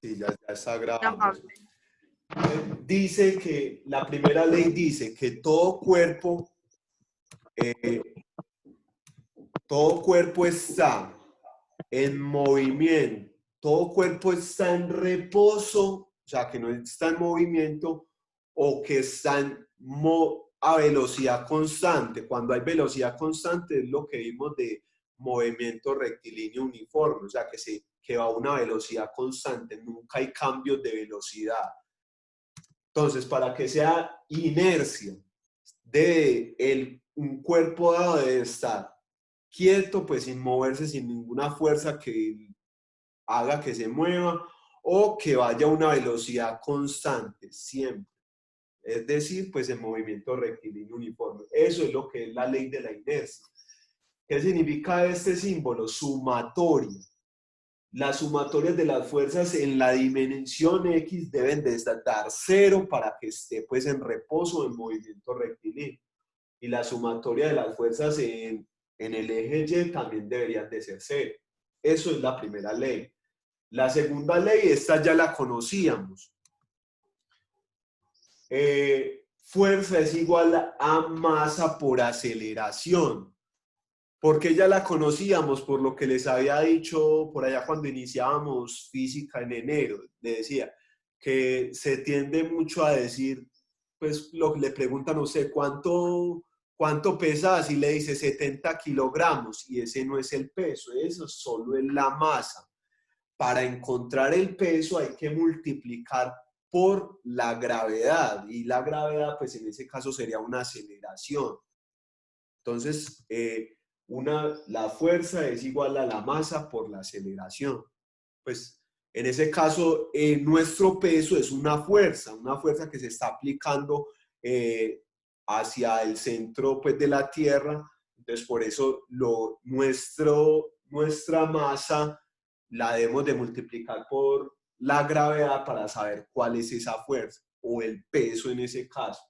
Sí, ya está grabando. Amable. Dice que la primera ley dice que todo cuerpo está en movimiento, todo cuerpo está en reposo, o sea, que no está en movimiento o que está a velocidad constante. Cuando hay velocidad constante es lo que vimos de movimiento rectilíneo uniforme, o sea, que va a una velocidad constante, nunca hay cambios de velocidad. Entonces, para que sea inercia, un cuerpo debe estar quieto, pues sin moverse, sin ninguna fuerza que haga que se mueva o que vaya a una velocidad constante, siempre. Es decir, pues en movimiento rectilíneo uniforme. Eso es lo que es la ley de la inercia. ¿Qué significa este símbolo? Sumatoria. Las sumatorias de las fuerzas en la dimensión X deben de dar 0 para que esté pues en reposo en movimiento rectilíneo. Y la sumatoria de las fuerzas en el eje Y también deberían de ser 0. Eso es la primera ley. La segunda ley, esta ya la conocíamos. Fuerza es igual a masa por aceleración. Porque ya la conocíamos por lo que les había dicho por allá cuando iniciábamos física en enero. Le decía que se tiende mucho a decir, pues lo que le preguntan, no sé, ¿cuánto pesas? Y le dice 70 kilogramos y ese no es el peso, eso solo es la masa. Para encontrar el peso hay que multiplicar por la gravedad y la gravedad pues en ese caso sería una aceleración. Entonces, la fuerza es igual a la masa por la aceleración. Pues en ese caso, nuestro peso es una fuerza que se está aplicando hacia el centro pues, de la Tierra. Entonces, por eso nuestra masa la debemos de multiplicar por la gravedad para saber cuál es esa fuerza o el peso en ese caso.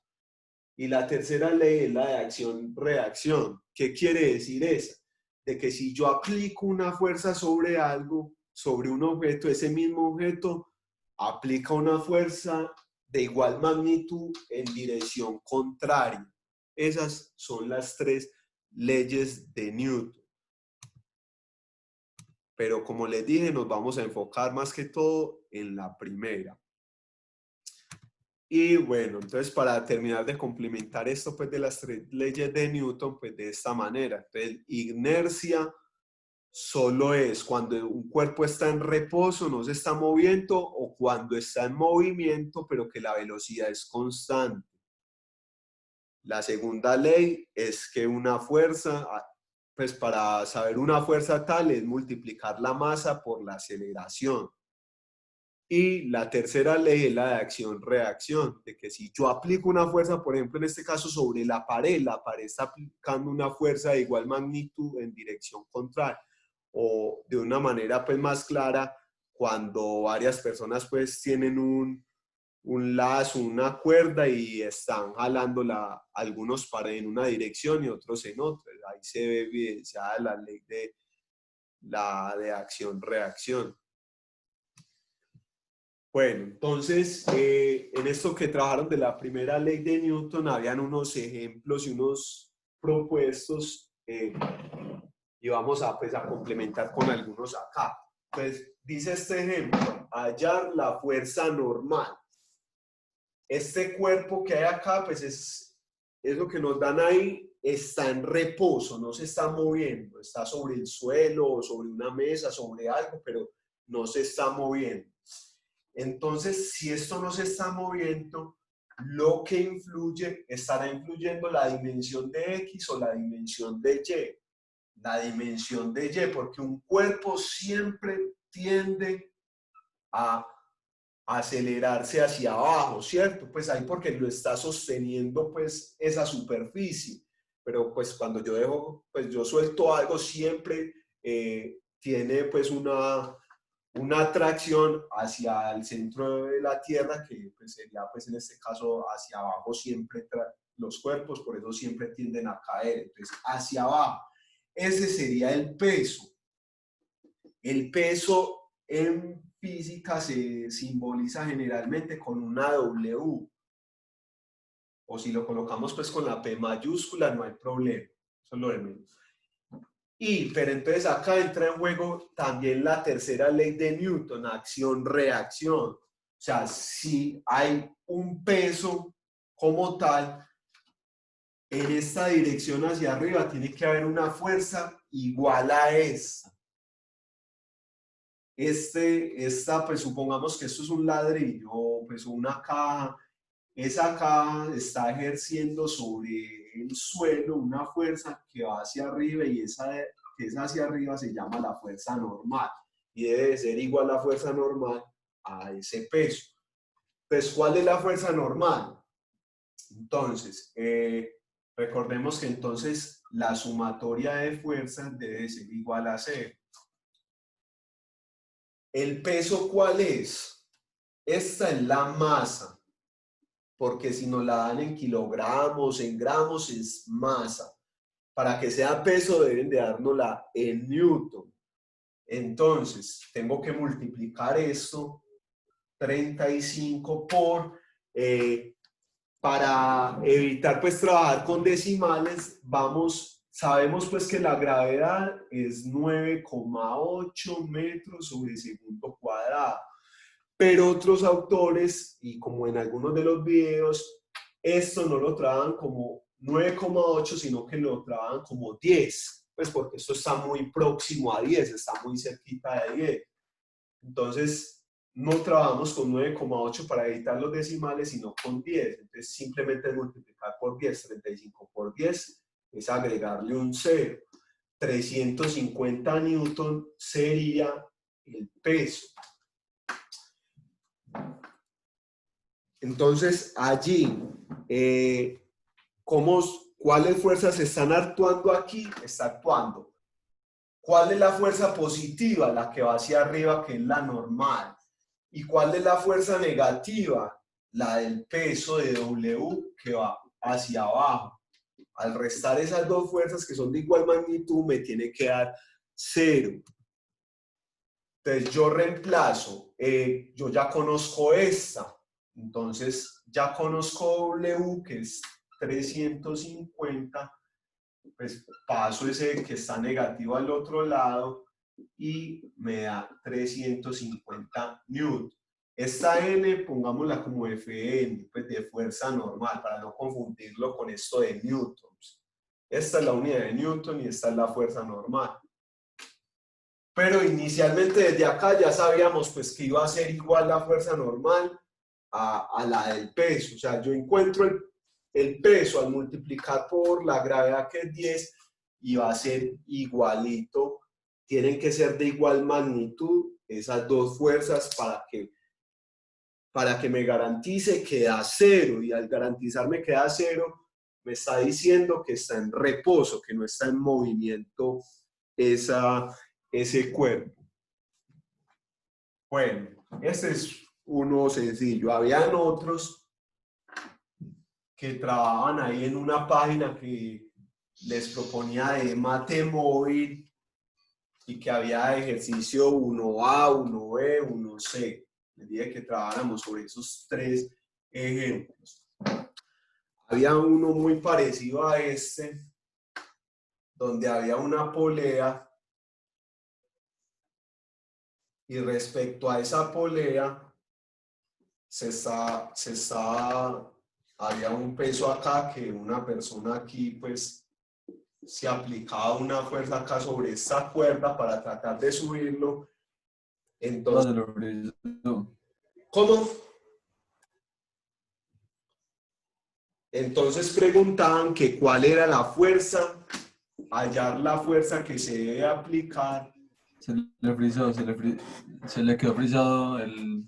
Y la tercera ley es la de acción-reacción. ¿Qué quiere decir esa? De que si yo aplico una fuerza sobre algo, sobre un objeto, ese mismo objeto aplica una fuerza de igual magnitud en dirección contraria. Esas son las 3 leyes de Newton. Pero como les dije, nos vamos a enfocar más que todo en la primera. Y bueno, entonces para terminar de complementar esto pues de las 3 leyes de Newton, pues de esta manera. Entonces, inercia solo es cuando un cuerpo está en reposo, no se está moviendo, o cuando está en movimiento, pero que la velocidad es constante. La segunda ley es que una fuerza, pues para saber una fuerza tal es multiplicar la masa por la aceleración. Y la tercera ley es la de acción-reacción, de que si yo aplico una fuerza, por ejemplo, en este caso sobre la pared está aplicando una fuerza de igual magnitud en dirección contraria. O de una manera pues más clara, cuando varias personas pues tienen un lazo, una cuerda y están jalando algunos en una dirección y otros en otra. Ahí se ve evidenciada la ley de acción-reacción. Bueno, entonces, en esto que trabajaron de la primera ley de Newton, habían unos ejemplos y unos propuestos y vamos pues, a complementar con algunos acá. Pues dice este ejemplo, hallar la fuerza normal. Este cuerpo que hay acá, pues es lo que nos dan ahí, está en reposo, no se está moviendo, está sobre el suelo o sobre una mesa, sobre algo, pero no se está moviendo. Entonces, si esto no se está moviendo, lo que estará influyendo la dimensión de X o la dimensión de Y. La dimensión de Y, porque un cuerpo siempre tiende a acelerarse hacia abajo, ¿cierto? Pues ahí porque lo está sosteniendo pues esa superficie. Pero pues cuando pues yo suelto algo, siempre tiene pues una atracción hacia el centro de la Tierra, que pues, sería pues en este caso hacia abajo siempre los cuerpos, por eso siempre tienden a caer, entonces hacia abajo. Ese sería el peso. El peso en física se simboliza generalmente con una W, o si lo colocamos pues con la P mayúscula no hay problema, eso es lo de menos. Pero entonces acá entra en juego también la tercera ley de Newton, acción-reacción. O sea, si hay un peso como tal, en esta dirección hacia arriba tiene que haber una fuerza igual a esta. Pues supongamos que esto es un ladrillo, pues una caja. Esa caja está ejerciendo sobre el suelo una fuerza que va hacia arriba y esa que es hacia arriba se llama la fuerza normal y debe de ser igual la fuerza normal a ese peso. Pues, ¿cuál es la fuerza normal? Entonces, recordemos que entonces la sumatoria de fuerzas debe ser igual a 0. ¿El peso cuál es? Esta es la masa, porque si nos la dan en kilogramos, en gramos, es masa. Para que sea peso deben de dárnosla en newton. Entonces, tengo que multiplicar esto, 35 por, para evitar pues trabajar con decimales, sabemos pues que la gravedad es 9,8 metros sobre segundo cuadrado. Pero otros autores, y como en algunos de los videos, esto no lo trabajan como 9,8, sino que lo trabajan como 10, pues porque esto está muy próximo a 10, está muy cerquita de 10. Entonces, no trabajamos con 9,8 para evitar los decimales, sino con 10. Entonces, simplemente multiplicar por 10, 35 por 10, es agregarle un 0. 350 newton sería el peso. Entonces, allí, ¿cuáles fuerzas están actuando aquí? Está actuando. ¿Cuál es la fuerza positiva? La que va hacia arriba, que es la normal. ¿Y cuál es la fuerza negativa? La del peso de W, que va hacia abajo. Al restar esas dos fuerzas que son de igual magnitud, me tiene que dar 0. Entonces, yo reemplazo. Yo ya conozco esta. Entonces, ya conozco W, que es 350, pues paso ese que está negativo al otro lado y me da 350 newton. Esta N, pongámosla como Fn, pues de fuerza normal, para no confundirlo con esto de newtons. Esta es la unidad de newton y esta es la fuerza normal. Pero inicialmente desde acá ya sabíamos pues que iba a ser igual la fuerza normal a la del peso. O sea, yo encuentro el peso al multiplicar por la gravedad que es 10 y va a ser igualito. Tienen que ser de igual magnitud esas dos fuerzas para que me garantice que da 0. Y al garantizarme que da 0, me está diciendo que está en reposo, que no está en movimiento ese cuerpo. Bueno, este es uno sencillo. Habían otros que trabajaban ahí en una página que les proponía de mate móvil y que había ejercicio 1A, 1B, 1C. Les dije que trabajáramos sobre esos 3 ejemplos. Había uno muy parecido a este, donde había una polea y respecto a esa polea había un peso acá que una persona aquí pues se aplicaba una fuerza acá sobre esta cuerda para tratar de subirlo. Entonces, ¿cómo? Entonces preguntaban que cuál era la fuerza, hallar la fuerza que se debe aplicar. Se le frizó, se le quedó frizado el...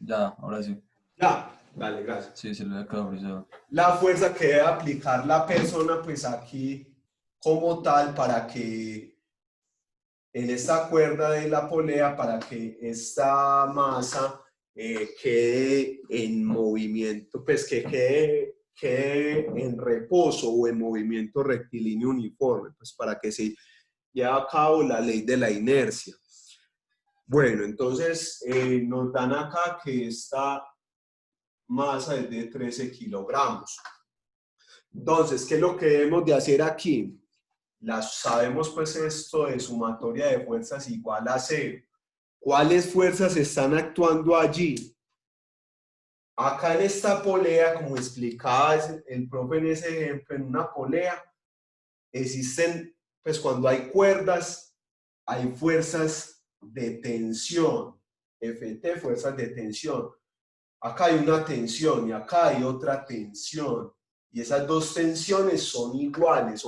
Ya, ahora sí. Ya, dale, gracias. Sí, se le quedó frizado. La fuerza que debe aplicar la persona, pues aquí como tal, para que en esta cuerda de la polea, para que esta masa quede en movimiento, pues que quede en reposo o en movimiento rectilíneo uniforme, pues para que se lleve a cabo la ley de la inercia. Bueno, entonces nos dan acá que esta masa es de 13 kilogramos. Entonces, ¿qué es lo que debemos de hacer aquí? Sabemos pues esto de sumatoria de fuerzas igual a 0. ¿Cuáles fuerzas están actuando allí? Acá en esta polea, como explicaba el profe en ese ejemplo, en una polea existen, pues cuando hay cuerdas, hay fuerzas de tensión, FT, fuerzas de tensión. Acá hay una tensión y acá hay otra tensión. Y esas dos tensiones son iguales,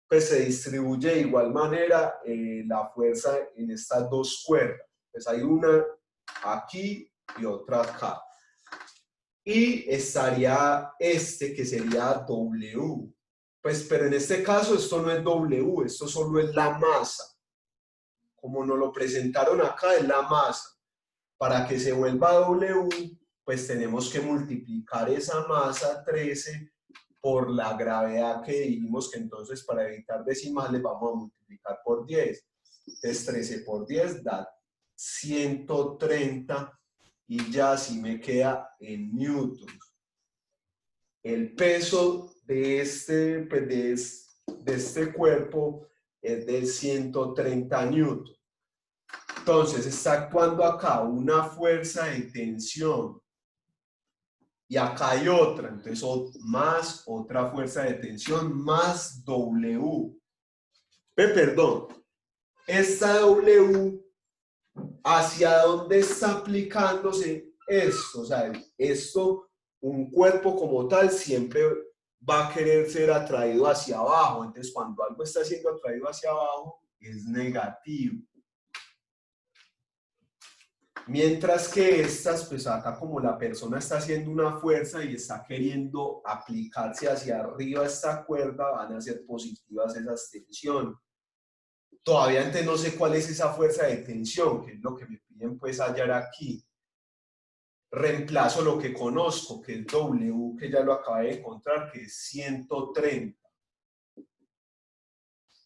pues se distribuye de igual manera la fuerza en estas dos cuerdas. Pues hay una aquí y otra acá. Y estaría este que sería W. Pues, pero en este caso esto no es W, esto solo es la masa. Como nos lo presentaron acá, es la masa. Para que se vuelva W, pues tenemos que multiplicar esa masa 13 por la gravedad que dijimos que entonces para evitar decimales vamos a multiplicar por 10. Entonces 13 por 10 da 130 y ya así me queda en newtons. El peso de este cuerpo es de 130 newtons. Entonces está actuando acá una fuerza de tensión y acá hay otra, entonces más otra fuerza de tensión más W. Perdón, esta W, ¿hacia dónde está aplicándose esto? O sea, esto, un cuerpo como tal siempre va a querer ser atraído hacia abajo, entonces cuando algo está siendo atraído hacia abajo es negativo. Mientras que estas, pues acá como la persona está haciendo una fuerza y está queriendo aplicarse hacia arriba esta cuerda, van a ser positivas esas tensiones. Todavía antes no sé cuál es esa fuerza de tensión, que es lo que me piden pues hallar aquí. Reemplazo lo que conozco, que es W, que ya lo acabé de encontrar, que es 130.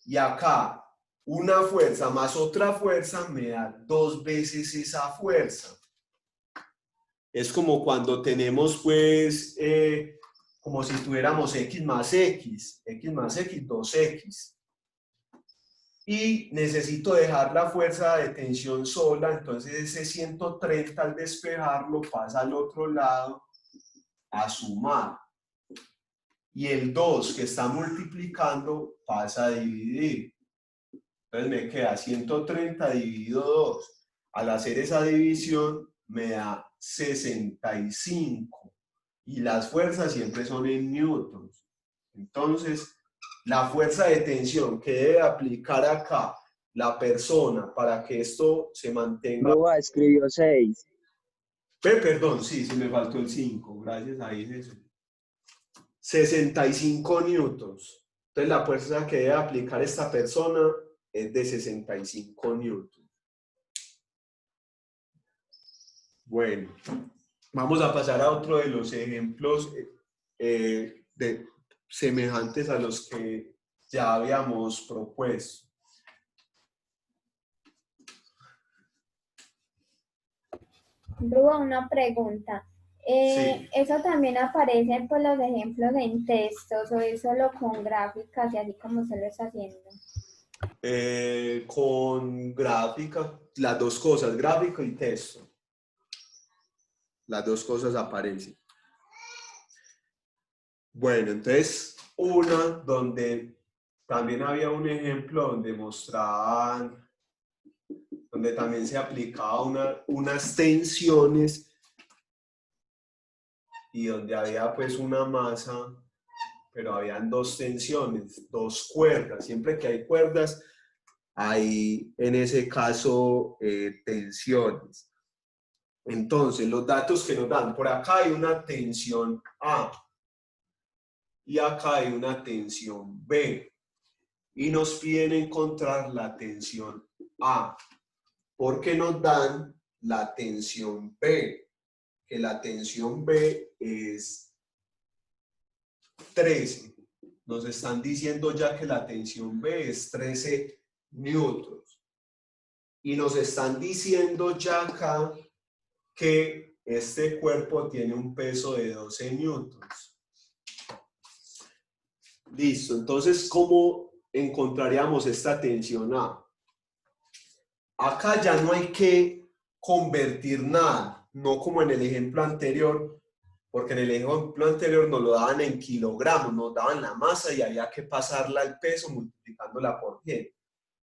Y acá, una fuerza más otra fuerza me da 2 veces esa fuerza. Es como cuando tenemos, pues, como si tuviéramos x más x, 2x. Y necesito dejar la fuerza de tensión sola, entonces ese 130 al despejarlo pasa al otro lado a sumar. Y el 2 que está multiplicando pasa a dividir. Entonces me queda 130 dividido 2. Al hacer esa división me da 65. Y las fuerzas siempre son en newtons. Entonces, la fuerza de tensión que debe aplicar acá la persona para que esto se mantenga. Boa escribió 6. Perdón, sí, se me faltó el 5. Gracias a Jesús. 65 newtons. Entonces, la fuerza que debe aplicar esta persona es de 65 newtons. Bueno, vamos a pasar a otro de los ejemplos semejantes a los que ya habíamos propuesto. Luego una pregunta. Sí. ¿Eso también aparece por los ejemplos en textos o es solo con gráficas y así como se lo está haciendo? Con gráfica, las dos cosas, gráfico y texto. Las dos cosas aparecen. Bueno, entonces una donde también había un ejemplo donde mostraban, donde también se aplicaba unas tensiones y donde había pues una masa, pero habían dos tensiones, dos cuerdas. Siempre que hay cuerdas, hay en ese caso tensiones. Entonces, los datos que nos dan, por acá hay una tensión A y acá hay una tensión B. Y nos piden encontrar la tensión A, porque nos dan la tensión B, que la tensión B es 13. Nos están diciendo ya que la tensión B es 13 newtons. y nos están diciendo ya acá que este cuerpo tiene un peso de 12 newtons. Listo, entonces, ¿cómo encontraríamos esta tensión A? Acá ya no hay que convertir nada, no como en el ejemplo anterior, porque en el ejemplo anterior nos lo daban en kilogramos, nos daban la masa y había que pasarla al peso multiplicándola por 10.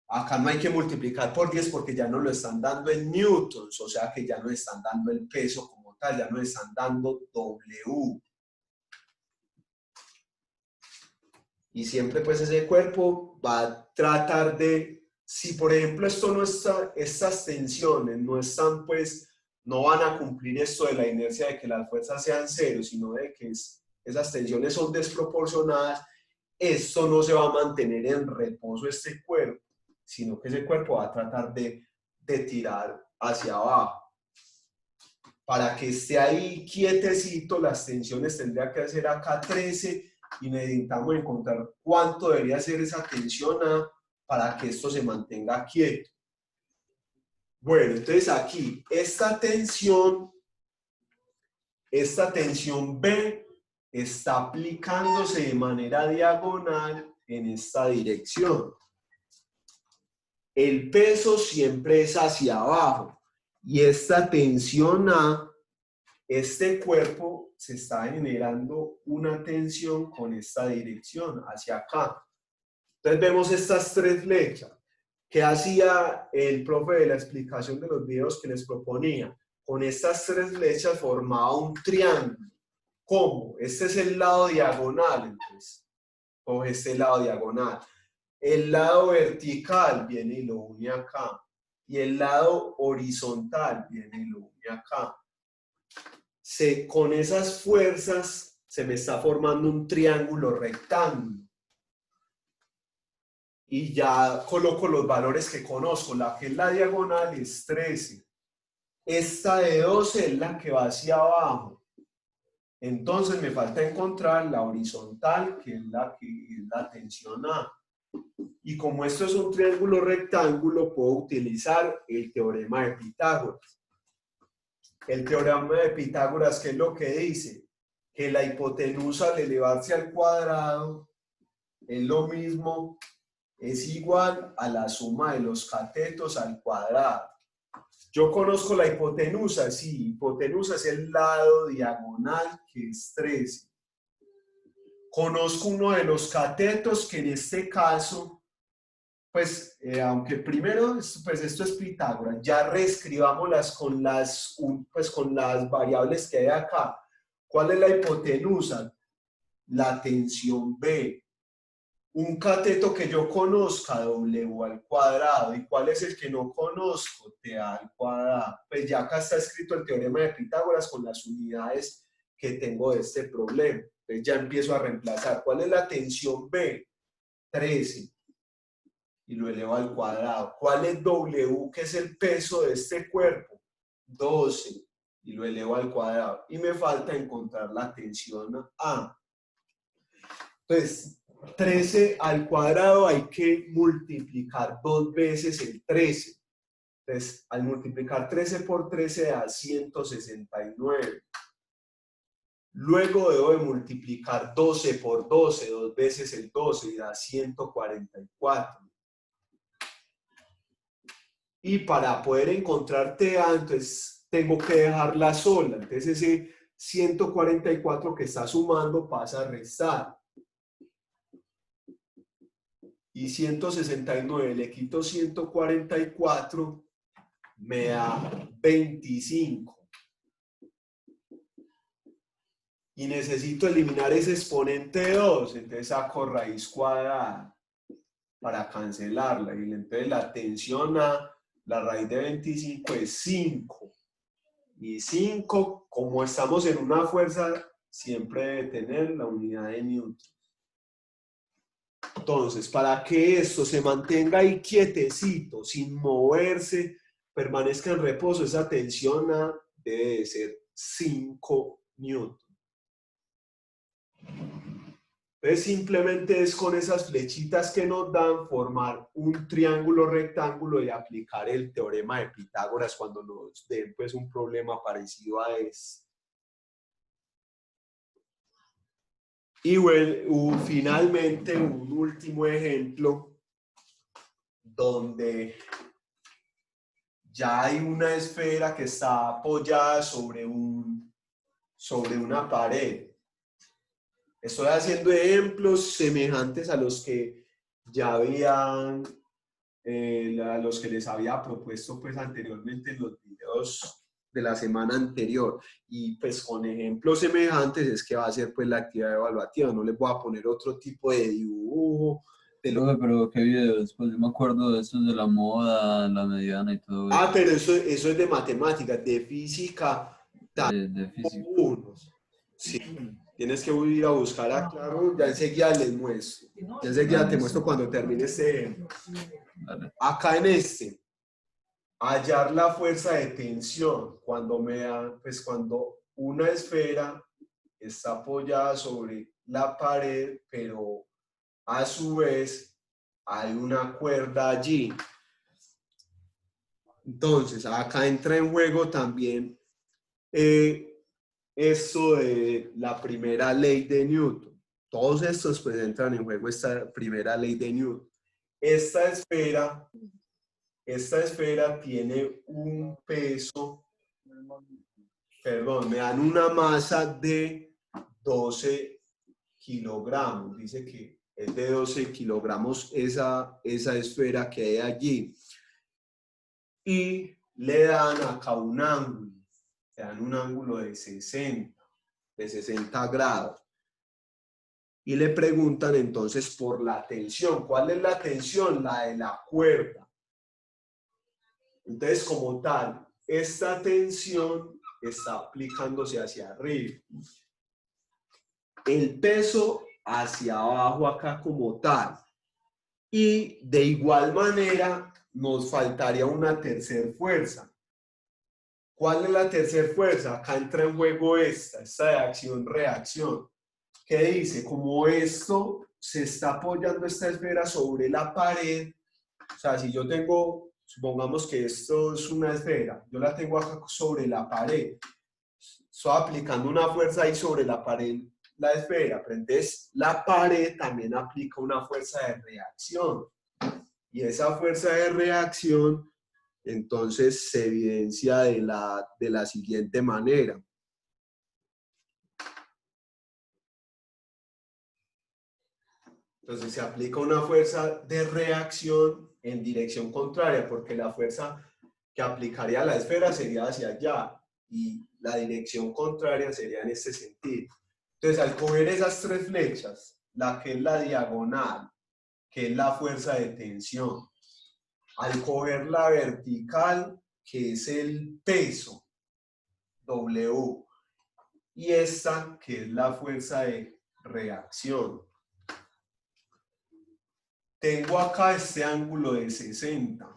Acá no hay que multiplicar por 10 porque ya nos lo están dando en newtons, o sea que ya nos están dando el peso como tal, ya nos están dando W. Y siempre pues ese cuerpo va a tratar de, si por ejemplo esto no está, estas tensiones no están pues, no van a cumplir esto de la inercia de que las fuerzas sean cero, sino de que esas tensiones son desproporcionadas, esto no se va a mantener en reposo este cuerpo, sino que ese cuerpo va a tratar de tirar hacia abajo. Para que esté ahí quietecito, las tensiones tendría que ser acá 13 y necesitamos encontrar cuánto debería ser esa tensión A para que esto se mantenga quieto. Bueno, entonces aquí, esta tensión B está aplicándose de manera diagonal en esta dirección. El peso siempre es hacia abajo y esta tensión A, este cuerpo se está generando una tensión con esta dirección hacia acá. Entonces vemos estas tres flechas. ¿Qué hacía el profe de la explicación de los videos que les proponía? Con estas tres flechas formaba un triángulo. ¿Cómo? Este es el lado diagonal, entonces. Coge este lado diagonal. El lado vertical viene y lo une acá. Y el lado horizontal viene y lo une acá. Con esas fuerzas se me está formando un triángulo rectángulo. Y ya coloco los valores que conozco. La que es la diagonal es 13. Esta de 12 es la que va hacia abajo. Entonces me falta encontrar la horizontal, que es la tensión A. Y como esto es un triángulo rectángulo, puedo utilizar el teorema de Pitágoras. El teorema de Pitágoras, ¿qué es lo que dice? Que la hipotenusa al elevarse al cuadrado es lo mismo, es igual a la suma de los catetos al cuadrado. Yo conozco la hipotenusa, sí, hipotenusa es el lado diagonal que es 13. Conozco uno de los catetos que en este caso, pues, aunque primero, pues esto es Pitágoras, ya reescribámoslas con las variables que hay acá. ¿Cuál es la hipotenusa? La tensión B. Un cateto que yo conozca, W al cuadrado. ¿Y cuál es el que no conozco? TA al cuadrado. Pues ya acá está escrito el teorema de Pitágoras con las unidades que tengo de este problema. Entonces ya empiezo a reemplazar. ¿Cuál es la tensión B? 13. Y lo elevo al cuadrado. ¿Cuál es W, que es el peso de este cuerpo? 12. Y lo elevo al cuadrado. Y me falta encontrar la tensión A. Entonces, 13 al cuadrado hay que multiplicar 2 veces el 13. Entonces, al multiplicar 13 por 13 da 169. Luego debo de multiplicar 12 por 12, 2 veces el 12 y da 144. Y para poder encontrar TA, entonces tengo que dejarla sola. Entonces ese 144 que está sumando pasa a restar. Y 169 le quito 144, me da 25. Y necesito eliminar ese exponente de 2, entonces saco raíz cuadrada para cancelarla. Y entonces la tensión A, la raíz de 25 es 5. Y 5, como estamos en una fuerza, siempre debe tener la unidad de Newton. Entonces, para que esto se mantenga ahí quietecito, sin moverse, permanezca en reposo, esa tensión A debe de ser 5 newton. Entonces simplemente es con esas flechitas que nos dan formar un triángulo rectángulo y aplicar el teorema de Pitágoras cuando nos den pues un problema parecido a este. Y bueno, finalmente un último ejemplo donde ya hay una esfera que está apoyada sobre una pared. Estoy haciendo ejemplos semejantes a los que ya habían, a los que les había propuesto pues anteriormente en los videos de la semana anterior. Y pues con ejemplos semejantes es que va a ser pues la actividad evaluativa. No les voy a poner otro tipo de dibujo. Profe, pero ¿qué videos? Pues yo me acuerdo de estos de la moda, la mediana y todo eso. Pero eso es de matemáticas, de física. De física. Unos. Sí. Tienes que ir a buscar a Claro, ya enseguida les muestro. Ya enseguida te muestro cuando termine este ejemplo. Dale. Acá en este, hallar la fuerza de tensión cuando cuando una esfera está apoyada sobre la pared, pero a su vez hay una cuerda allí. Entonces, acá entra en juego también esto de la primera ley de Newton. Todos estos pues entran en juego esta primera ley de Newton. Esta esfera tiene un peso, perdón, me dan una masa de 12 kilogramos. Dice que es de 12 kilogramos esa esfera que hay allí. Y le dan acá un ángulo. Le dan un ángulo de 60 grados. Y le preguntan entonces por la tensión. ¿Cuál es la tensión? La de la cuerda. Entonces, como tal, esta tensión está aplicándose hacia arriba. El peso hacia abajo acá como tal. Y de igual manera nos faltaría una tercera fuerza. ¿Cuál es la tercera fuerza? Acá entra en juego esta de acción-reacción. ¿Qué dice? Como esto se está apoyando esta esfera sobre la pared, o sea, si yo tengo, supongamos que esto es una esfera, yo la tengo acá sobre la pared, estoy aplicando una fuerza ahí sobre la pared, la esfera, pero entonces la pared también aplica una fuerza de reacción, y esa fuerza de reacción entonces se evidencia de la siguiente manera. Entonces se aplica una fuerza de reacción en dirección contraria, porque la fuerza que aplicaría a la esfera sería hacia allá y la dirección contraria sería en este sentido. Entonces al coger esas tres flechas, la que es la diagonal, que es la fuerza de tensión, al coger la vertical, que es el peso, W, y esta, que es la fuerza de reacción. Tengo acá este ángulo de 60.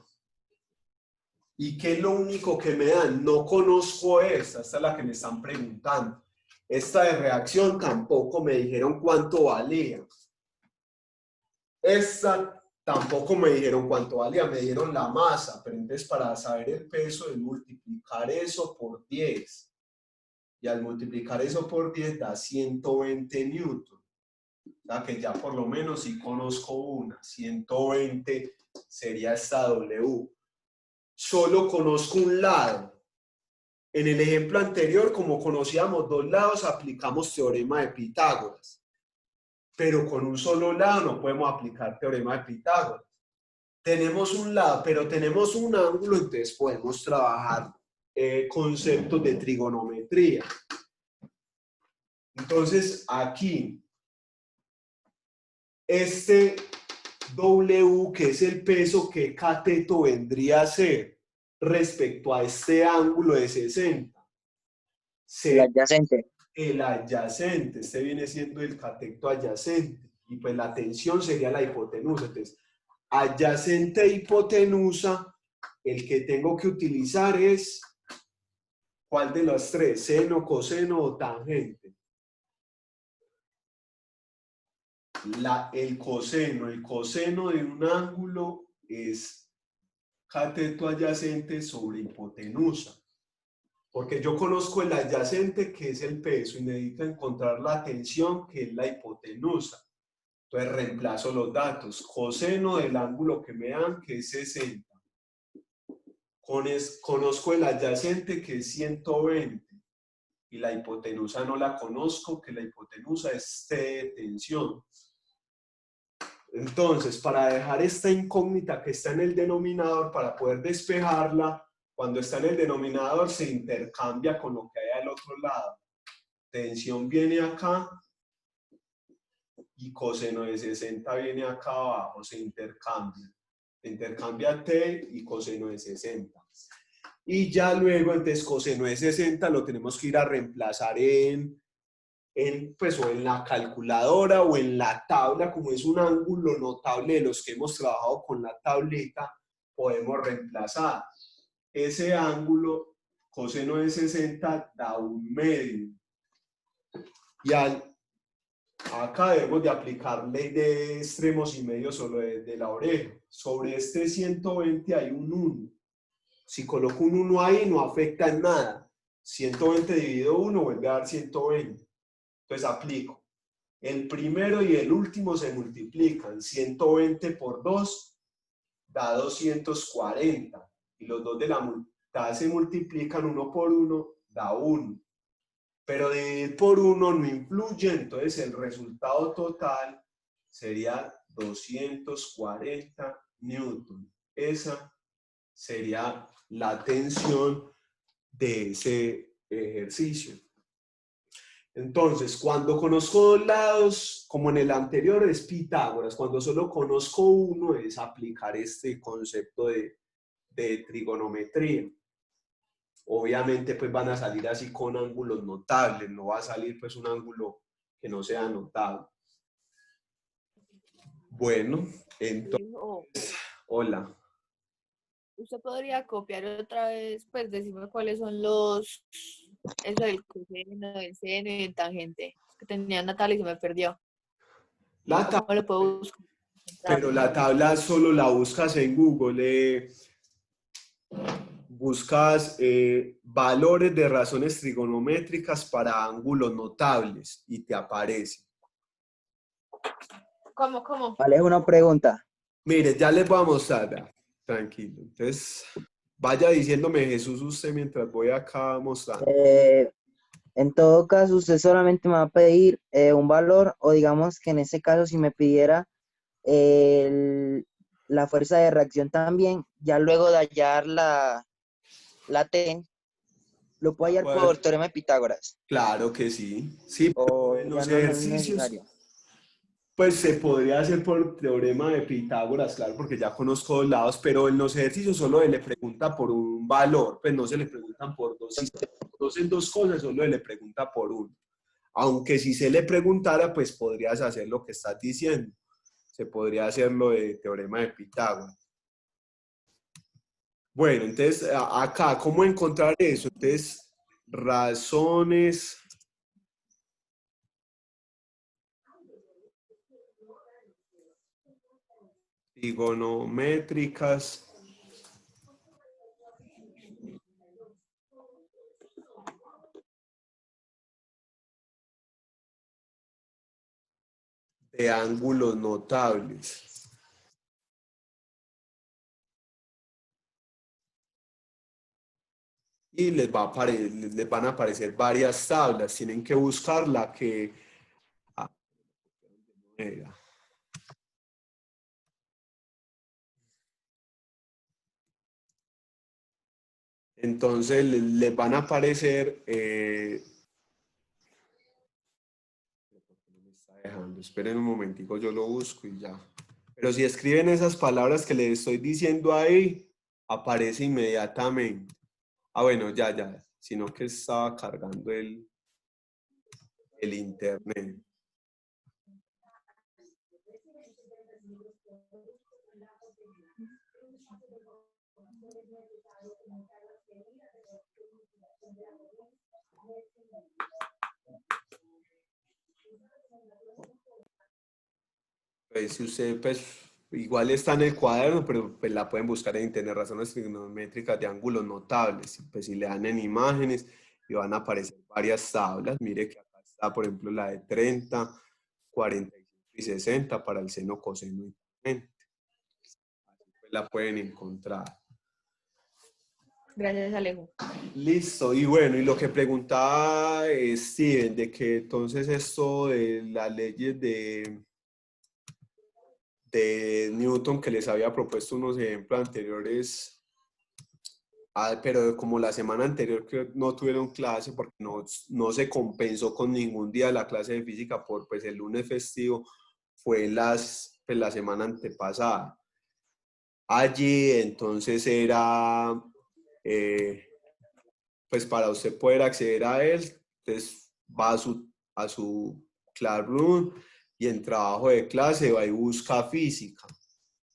¿Y qué es lo único que me dan? No conozco esta es la que me están preguntando. Esta de reacción tampoco me dijeron cuánto valía. Esta tampoco me dijeron cuánto valía, me dieron la masa, pero entonces para saber el peso es multiplicar eso por 10. Y al multiplicar eso por 10 da 120 newton. O sea que ya por lo menos sí conozco una. 120 sería esta W. Solo conozco un lado. En el ejemplo anterior, como conocíamos dos lados, aplicamos teorema de Pitágoras. Pero con un solo lado no podemos aplicar teorema de Pitágoras. Tenemos un lado, pero tenemos un ángulo, entonces podemos trabajar conceptos de trigonometría. Entonces, aquí, este W, que es el peso, ¿qué cateto vendría a ser respecto a este ángulo de 60? El adyacente. El adyacente, este viene siendo el cateto adyacente, y pues la tensión sería la hipotenusa. Entonces, adyacente e hipotenusa, el que tengo que utilizar es, ¿cuál de los tres? ¿Seno, coseno o tangente? el coseno de un ángulo es cateto adyacente sobre hipotenusa. Porque yo conozco el adyacente, que es el peso, y necesito encontrar la tensión, que es la hipotenusa. Entonces reemplazo los datos. Coseno del ángulo que me dan, que es 60. Conozco el adyacente, que es 120. Y la hipotenusa no la conozco, que la hipotenusa es T de tensión. Entonces, para dejar esta incógnita que está en el denominador, para poder despejarla, cuando está en el denominador se intercambia con lo que hay al otro lado. Tensión viene acá y coseno de 60 viene acá abajo, se intercambia. Intercambia T y coseno de 60. Y ya luego, entonces, coseno de 60 lo tenemos que ir a reemplazar pues, o en la calculadora o en la tabla, como es un ángulo notable de los que hemos trabajado con la tableta, podemos reemplazar. Ese ángulo, coseno de 60, da un medio. Y acá debemos de aplicar ley de extremos y medios solo de la oreja. Sobre este 120 hay un 1. Si coloco un 1 ahí, no afecta en nada. 120 dividido 1 vuelve a dar 120. Entonces aplico. El primero y el último se multiplican. 120 por 2 da 240. Y los dos de la mitad se multiplican, 1 por 1 da 1. Pero dividir por 1 no influye, entonces el resultado total sería 240 newton. Esa sería la tensión de ese ejercicio. Entonces, cuando conozco dos lados, como en el anterior, es Pitágoras. Cuando solo conozco uno, es aplicar este concepto de trigonometría. Obviamente, pues van a salir así con ángulos notables. No va a salir pues un ángulo que no sea notable. Bueno, entonces, hola. Usted podría copiar otra vez, pues decirme cuáles son eso del coseno, del seno y del tangente, que tenía una tabla y se me perdió. ¿Cómo lo puedo buscar? Pero la tabla solo la buscas en Google. Buscas valores de razones trigonométricas para ángulos notables y te aparece. ¿Cómo? Vale, una pregunta. Mire, ya les voy a mostrar, vea. Tranquilo. Entonces, vaya diciéndome Jesús usted mientras voy acá mostrando. En todo caso, usted solamente me va a pedir un valor, o digamos que en ese caso, si me pidiera la fuerza de reacción también, ya luego de hallar la T, lo puedo hallar por teorema de Pitágoras. Claro que sí. Sí, pero O en ya los no es ejercicios, necesario. pues se podría hacer por teorema de Pitágoras, claro, porque ya conozco dos lados, pero en los ejercicios solo le pregunta por un valor, pues no se le preguntan por dos. Si se conocen dos cosas, solo le pregunta por uno. Aunque si se le preguntara, pues podrías hacer lo que estás diciendo. Se podría hacer lo de teorema de Pitágoras. Bueno, entonces acá, ¿cómo encontrar eso? Entonces, razones trigonométricas de ángulos notables. Y les van a aparecer varias tablas. Tienen que buscar la que... Entonces les van a aparecer... Esperen un momentico, yo lo busco y ya. Pero si escriben esas palabras que les estoy diciendo ahí, aparece inmediatamente. Ah, bueno, ya. Sino que estaba cargando el internet. Pues si usted, pues, igual está en el cuaderno, pero pues la pueden buscar en internet, razones trigonométricas de ángulos notables. Y, pues si le dan en imágenes y van a aparecer varias tablas. Mire que acá está, por ejemplo, la de 30, 45 y 60 para el seno, coseno y tangente. Así pues la pueden encontrar. Gracias, Alejo. Listo, y bueno, y lo que preguntaba Steven, de que entonces esto de las leyes de Newton, que les había propuesto unos ejemplos anteriores, pero como la semana anterior que no tuvieron clase porque no se compensó con ningún día la clase de física por pues, el lunes festivo, fue pues, la semana antepasada. Allí entonces era, pues para usted poder acceder a él, entonces va a su Classroom y en trabajo de clase va y busca física.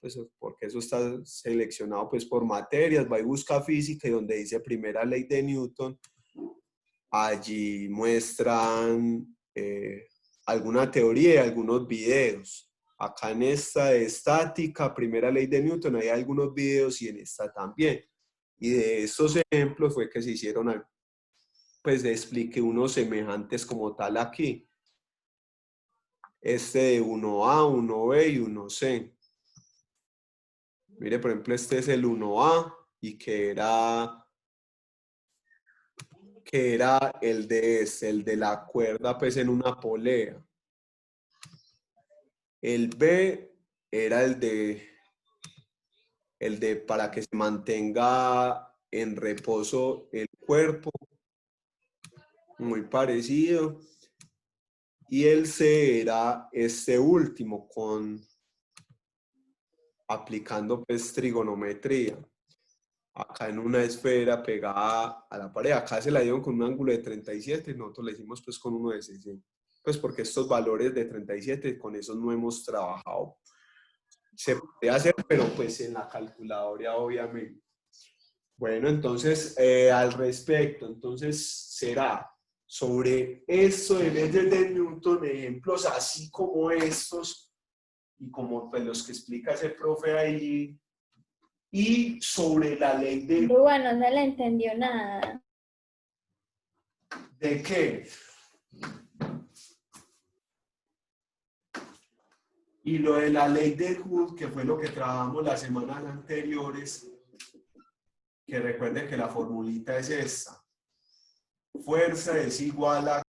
Pues porque eso está seleccionado pues por materias, va y busca física y donde dice primera ley de Newton, allí muestran alguna teoría y algunos videos. Acá en esta de estática, primera ley de Newton, hay algunos videos y en esta también. Y de estos ejemplos fue que se hicieron, pues expliqué unos semejantes como tal aquí. Este de 1A, 1B y 1C. Mire, por ejemplo, este es el 1A y que era el de la cuerda pues en una polea. El B era el de para que se mantenga en reposo el cuerpo, muy parecido. Y el C era este último, aplicando pues trigonometría. Acá en una esfera pegada a la pared, acá se la dieron con un ángulo de 37, nosotros la hicimos pues con uno de 60. Pues porque estos valores de 37, con esos no hemos trabajado. Se puede hacer, pero pues en la calculadora obviamente. Bueno, entonces al respecto, entonces será sobre esto de leyes de Newton, ejemplos así como estos y como pues, los que explica ese profe ahí, y sobre la ley de... Bueno, no se le entendió nada. ¿De qué? Y lo de la ley de Joule, que fue lo que trabajamos las semanas anteriores, que recuerden que la formulita es esta. Fuerza es igual a